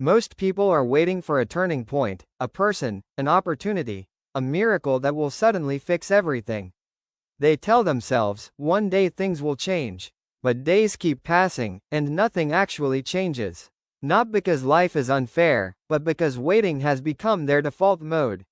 Most people are waiting for a turning point, a person, an opportunity, a miracle that will suddenly fix everything. They tell themselves, one day things will change. But days keep passing, and nothing actually changes. Not because life is unfair, but because waiting has become their default mode.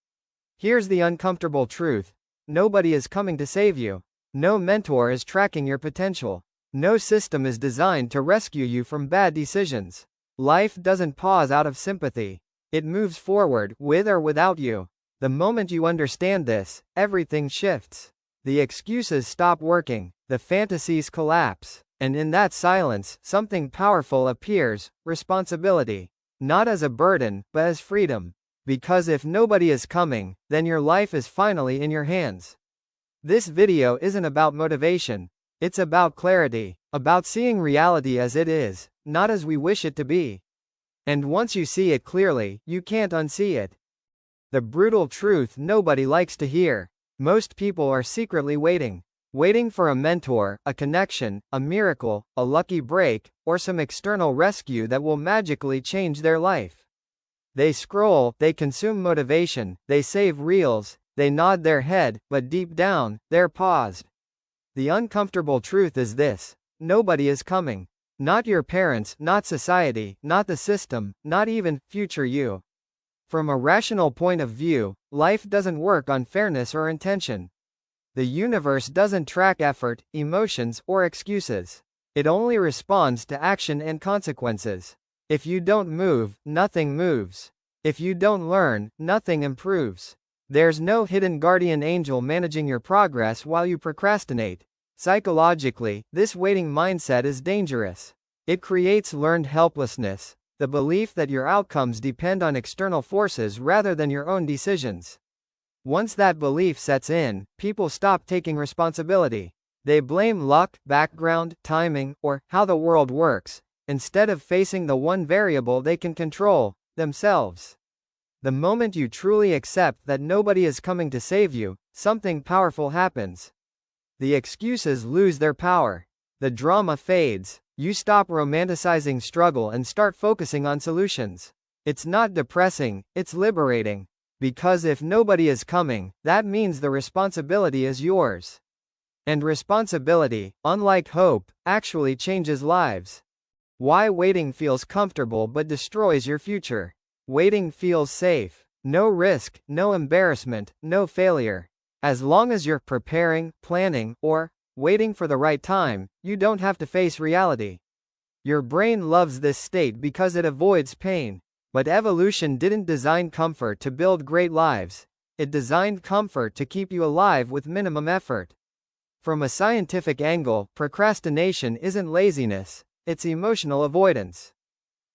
Here's the uncomfortable truth. Nobody is coming to save you. No mentor is tracking your potential. No system is designed to rescue you from bad decisions. Life doesn't pause out of sympathy. It moves forward, with or without you. The moment you understand this, everything shifts. The excuses stop working, the fantasies collapse, and in that silence, something powerful appears: responsibility. Not as a burden, but as freedom. Because if nobody is coming, then your life is finally in your hands. This video isn't about motivation. It's about clarity, about seeing reality as it is, not as we wish it to be. And once you see it clearly, you can't unsee it. The brutal truth nobody likes to hear. Most people are secretly waiting. Waiting for a mentor, a connection, a miracle, a lucky break, or some external rescue that will magically change their life. They scroll, they consume motivation, they save reels, they nod their head, but deep down, they're paused. The uncomfortable truth is this: nobody is coming. Not your parents, not society, not the system, not even future you. From a rational point of view, life doesn't work on fairness or intention. The universe doesn't track effort, emotions, or excuses. It only responds to action and consequences. If you don't move, nothing moves. If you don't learn, nothing improves. There's no hidden guardian angel managing your progress while you procrastinate. Psychologically, this waiting mindset is dangerous. It creates learned helplessness, the belief that your outcomes depend on external forces rather than your own decisions. Once that belief sets in, people stop taking responsibility. They blame luck, background, timing, or how the world works, instead of facing the one variable they can control: themselves. The moment you truly accept that nobody is coming to save you, something powerful happens. The excuses lose their power. The drama fades. You stop romanticizing struggle and start focusing on solutions. It's not depressing, it's liberating. Because if nobody is coming, that means the responsibility is yours. And responsibility, unlike hope, actually changes lives. Why waiting feels comfortable but destroys your future. Waiting feels safe. No risk, no embarrassment, no failure. As long as you're preparing, planning, or waiting for the right time, you don't have to face reality. Your brain loves this state because it avoids pain. But evolution didn't design comfort to build great lives. It designed comfort to keep you alive with minimum effort. From a scientific angle, procrastination isn't laziness, it's emotional avoidance.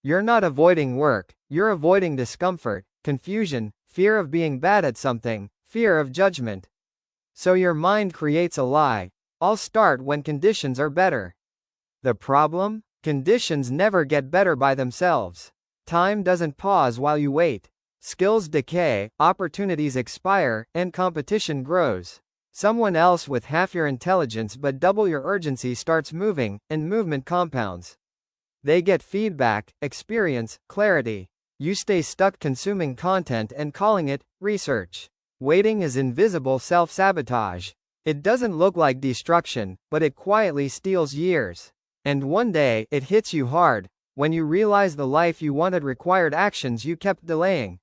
You're not avoiding work, you're avoiding discomfort, confusion, fear of being bad at something, fear of judgment. So your mind creates a lie: I'll start when conditions are better. The problem? Conditions never get better by themselves. Time doesn't pause while you wait. Skills decay, opportunities expire, and competition grows. Someone else with half your intelligence but double your urgency starts moving, and movement compounds. They get feedback, experience, clarity. You stay stuck consuming content and calling it research. Waiting is invisible self-sabotage. It doesn't look like destruction, but it quietly steals years. And one day, it hits you hard, when you realize the life you wanted required actions you kept delaying.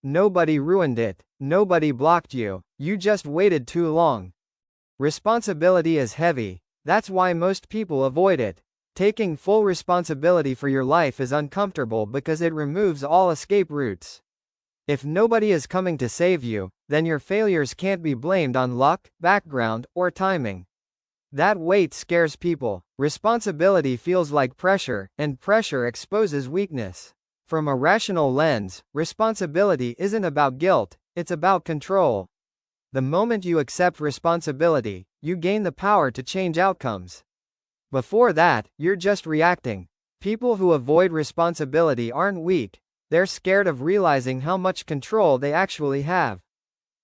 Nobody ruined it. Nobody blocked you. You just waited too long. Responsibility is heavy. That's why most people avoid it. Taking full responsibility for your life is uncomfortable because it removes all escape routes. If nobody is coming to save you, then your failures can't be blamed on luck, background, or timing. That weight scares people. Responsibility feels like pressure, and pressure exposes weakness. From a rational lens, responsibility isn't about guilt, it's about control. The moment you accept responsibility, you gain the power to change outcomes. Before that, you're just reacting. People who avoid responsibility aren't weak, they're scared of realizing how much control they actually have.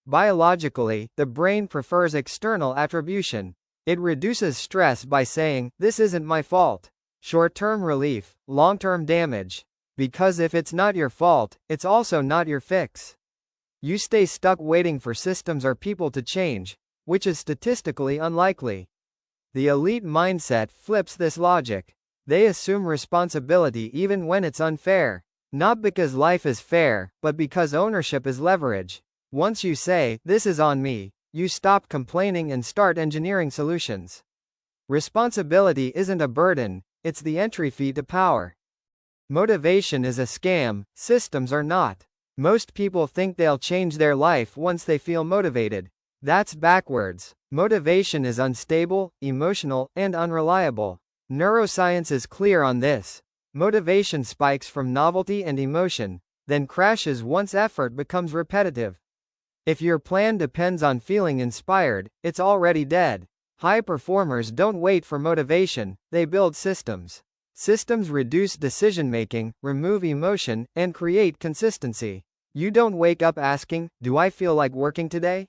Biologically, the brain prefers external attribution. It reduces stress by saying, "This isn't my fault." Short-term relief, long-term damage. Because if it's not your fault, it's also not your fix. You stay stuck waiting for systems or people to change, which is statistically unlikely. The elite mindset flips this logic. They assume responsibility even when it's unfair. Not because life is fair, but because ownership is leverage. Once you say, "This is on me," you stop complaining and start engineering solutions. Responsibility isn't a burden, it's the entry fee to power. Motivation is a scam, systems are not. Most people think they'll change their life once they feel motivated. That's backwards. Motivation is unstable, emotional, and unreliable. Neuroscience is clear on this. Motivation spikes from novelty and emotion, then crashes once effort becomes repetitive. If your plan depends on feeling inspired, it's already dead. High performers don't wait for motivation, they build systems. Systems reduce decision-making, remove emotion, and create consistency. You don't wake up asking, "Do I feel like working today?"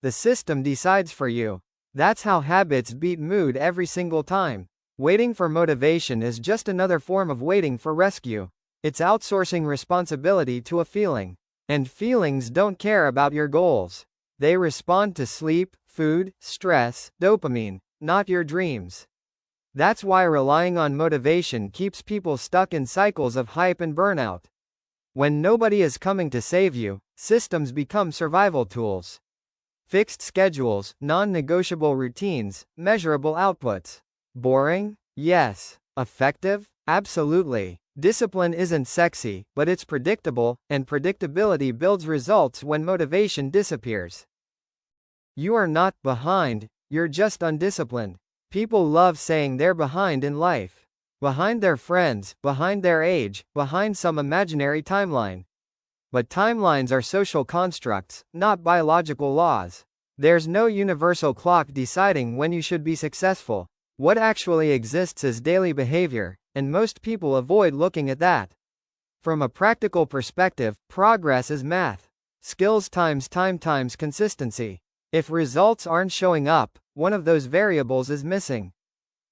The system decides for you. That's how habits beat mood every single time. Waiting for motivation is just another form of waiting for rescue. It's outsourcing responsibility to a feeling. And feelings don't care about your goals. They respond to sleep, food, stress, dopamine, not your dreams. That's why relying on motivation keeps people stuck in cycles of hype and burnout. When nobody is coming to save you, systems become survival tools. Fixed schedules, non-negotiable routines, measurable outputs. Boring? Yes. Effective? Absolutely. Discipline isn't sexy, but it's predictable, and predictability builds results when motivation disappears. You are not behind, you're just undisciplined. People love saying they're behind in life. Behind their friends, behind their age, behind some imaginary timeline. But timelines are social constructs, not biological laws. There's no universal clock deciding when you should be successful. What actually exists is daily behavior, and most people avoid looking at that. From a practical perspective, progress is math. Skills times time times consistency. If results aren't showing up, one of those variables is missing.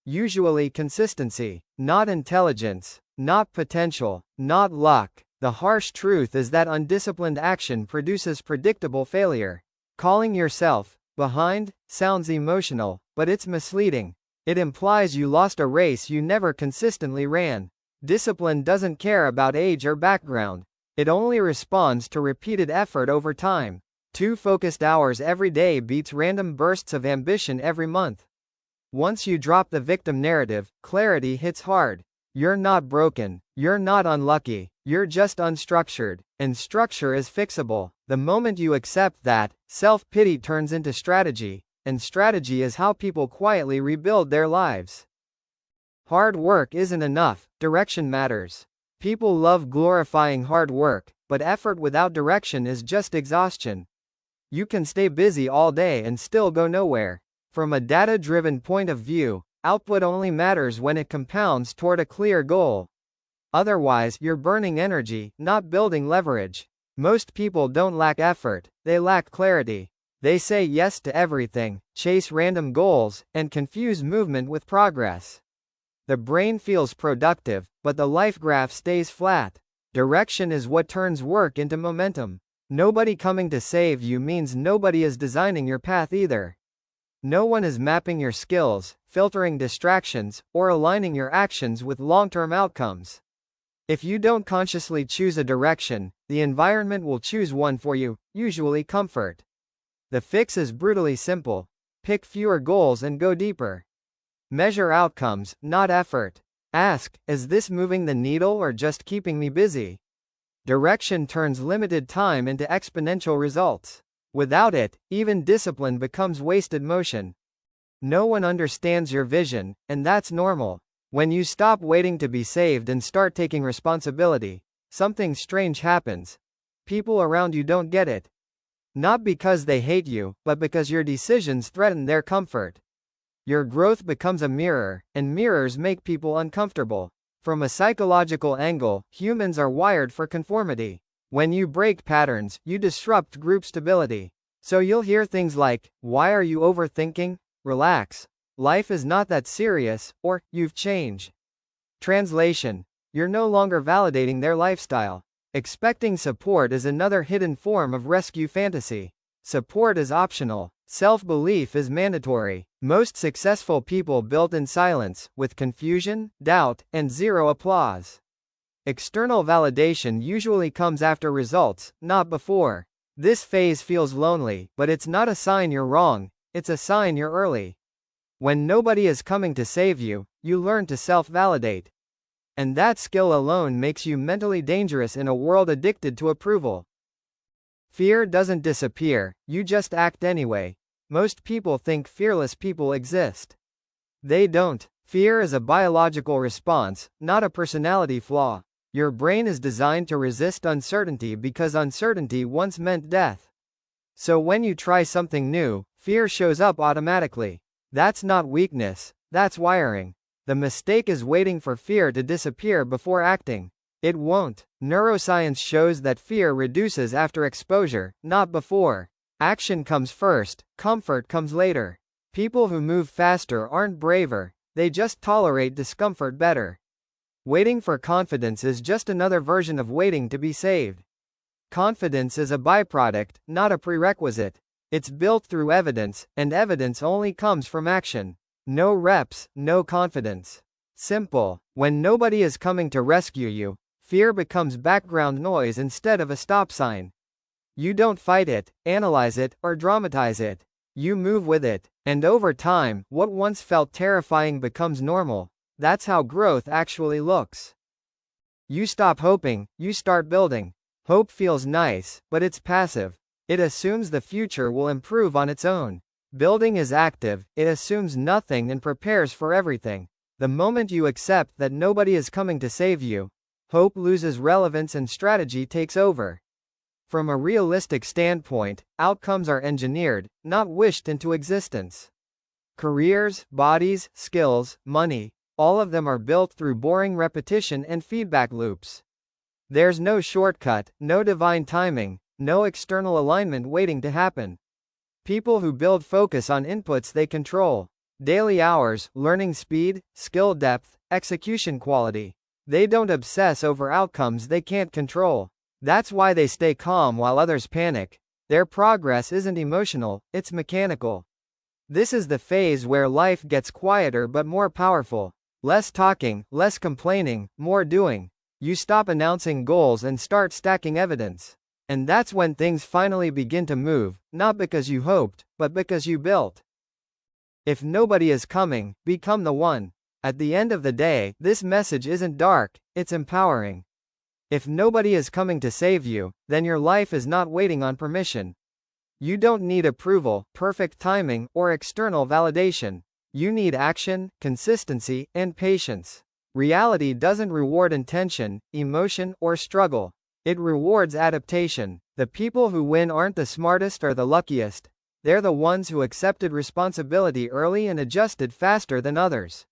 Usually consistency, not intelligence, not potential, not luck. The harsh truth is that undisciplined action produces predictable failure. Calling yourself behind sounds emotional, but it's misleading. It implies you lost a race you never consistently ran. Discipline doesn't care about age or background. It only responds to repeated effort over time. 2 focused hours every day beats random bursts of ambition every month. Once you drop the victim narrative, clarity hits hard. You're not broken, you're not unlucky, you're just unstructured, and structure is fixable. The moment you accept that, self-pity turns into strategy, and strategy is how people quietly rebuild their lives. Hard work isn't enough, direction matters. People love glorifying hard work, but effort without direction is just exhaustion. You can stay busy all day and still go nowhere. From a data-driven point of view, output only matters when it compounds toward a clear goal. Otherwise, you're burning energy, not building leverage. Most people don't lack effort, they lack clarity. They say yes to everything, chase random goals, and confuse movement with progress. The brain feels productive, but the life graph stays flat. Direction is what turns work into momentum. Nobody coming to save you means nobody is designing your path either. No one is mapping your skills, filtering distractions, or aligning your actions with long-term outcomes. If you don't consciously choose a direction, the environment will choose one for you, usually comfort. The fix is brutally simple. Pick fewer goals and go deeper. Measure outcomes, not effort. Ask, is this moving the needle or just keeping me busy? Direction turns limited time into exponential results. Without it, even discipline becomes wasted motion. No one understands your vision, and that's normal. When you stop waiting to be saved and start taking responsibility, something strange happens. People around you don't get it. Not because they hate you, but because your decisions threaten their comfort. Your growth becomes a mirror, and mirrors make people uncomfortable. From a psychological angle, humans are wired for conformity. When you break patterns, you disrupt group stability. So you'll hear things like, "Why are you overthinking? Relax. Life is not that serious," or, "You've changed." Translation: You're no longer validating their lifestyle. Expecting support is another hidden form of rescue fantasy. Support is optional. Self-belief is mandatory. Most successful people built in silence, with confusion, doubt, and zero applause. External validation usually comes after results, not before. This phase feels lonely, but it's not a sign you're wrong, it's a sign you're early. When nobody is coming to save you, you learn to self-validate. And that skill alone makes you mentally dangerous in a world addicted to approval. Fear doesn't disappear, you just act anyway. Most people think fearless people exist. They don't. Fear is a biological response, not a personality flaw. Your brain is designed to resist uncertainty because uncertainty once meant death. So when you try something new, fear shows up automatically. That's not weakness, that's wiring. The mistake is waiting for fear to disappear before acting. It won't. Neuroscience shows that fear reduces after exposure, not before. Action comes first, comfort comes later. People who move faster aren't braver, they just tolerate discomfort better. Waiting for confidence is just another version of waiting to be saved. Confidence is a byproduct, not a prerequisite. It's built through evidence, and evidence only comes from action. No reps, no confidence. Simple. When nobody is coming to rescue you, fear becomes background noise instead of a stop sign. You don't fight it, analyze it, or dramatize it. You move with it. And over time, what once felt terrifying becomes normal. That's how growth actually looks. You stop hoping, you start building. Hope feels nice, but it's passive. It assumes the future will improve on its own. Building is active, it assumes nothing and prepares for everything. The moment you accept that nobody is coming to save you, hope loses relevance and strategy takes over. From a realistic standpoint, outcomes are engineered, not wished into existence. Careers, bodies, skills, money, all of them are built through boring repetition and feedback loops. There's no shortcut, no divine timing, no external alignment waiting to happen. People who build focus on inputs they control. Daily hours, learning speed, skill depth, execution quality. They don't obsess over outcomes they can't control. That's why they stay calm while others panic. Their progress isn't emotional, it's mechanical. This is the phase where life gets quieter but more powerful. Less talking, less complaining, more doing. You stop announcing goals and start stacking evidence. And that's when things finally begin to move, not because you hoped, but because you built. If nobody is coming, become the one. At the end of the day, this message isn't dark, it's empowering. If nobody is coming to save you, then your life is not waiting on permission. You don't need approval, perfect timing, or external validation. You need action, consistency, and patience. Reality doesn't reward intention, emotion, or struggle. It rewards adaptation. The people who win aren't the smartest or the luckiest. They're the ones who accepted responsibility early and adjusted faster than others.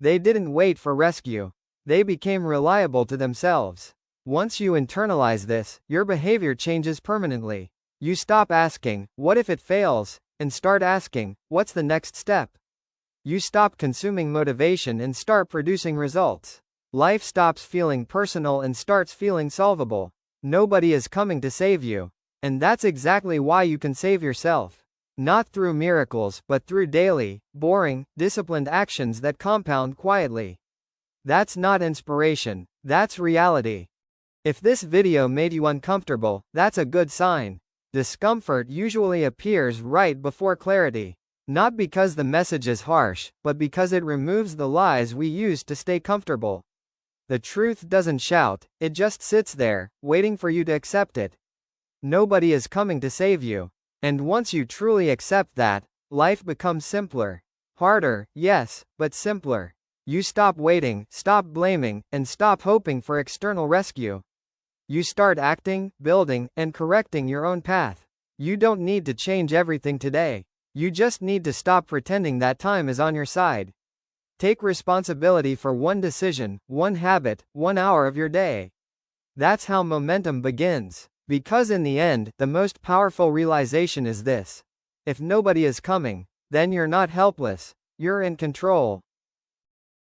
They didn't wait for rescue. They became reliable to themselves. Once you internalize this, your behavior changes permanently. You stop asking, "What if it fails?" and start asking, "What's the next step?" You stop consuming motivation and start producing results. Life stops feeling personal and starts feeling solvable. Nobody is coming to save you. And that's exactly why you can save yourself. Not through miracles, but through daily, boring, disciplined actions that compound quietly. That's not inspiration, that's reality. If this video made you uncomfortable, that's a good sign. Discomfort usually appears right before clarity. Not because the message is harsh, but because it removes the lies we use to stay comfortable. The truth doesn't shout, it just sits there, waiting for you to accept it. Nobody is coming to save you. And once you truly accept that, life becomes simpler. Harder, yes, but simpler. You stop waiting, stop blaming, and stop hoping for external rescue. You start acting, building, and correcting your own path. You don't need to change everything today. You just need to stop pretending that time is on your side. Take responsibility for one decision, one habit, 1 hour of your day. That's how momentum begins. Because in the end, the most powerful realization is this. If nobody is coming, then you're not helpless. You're in control.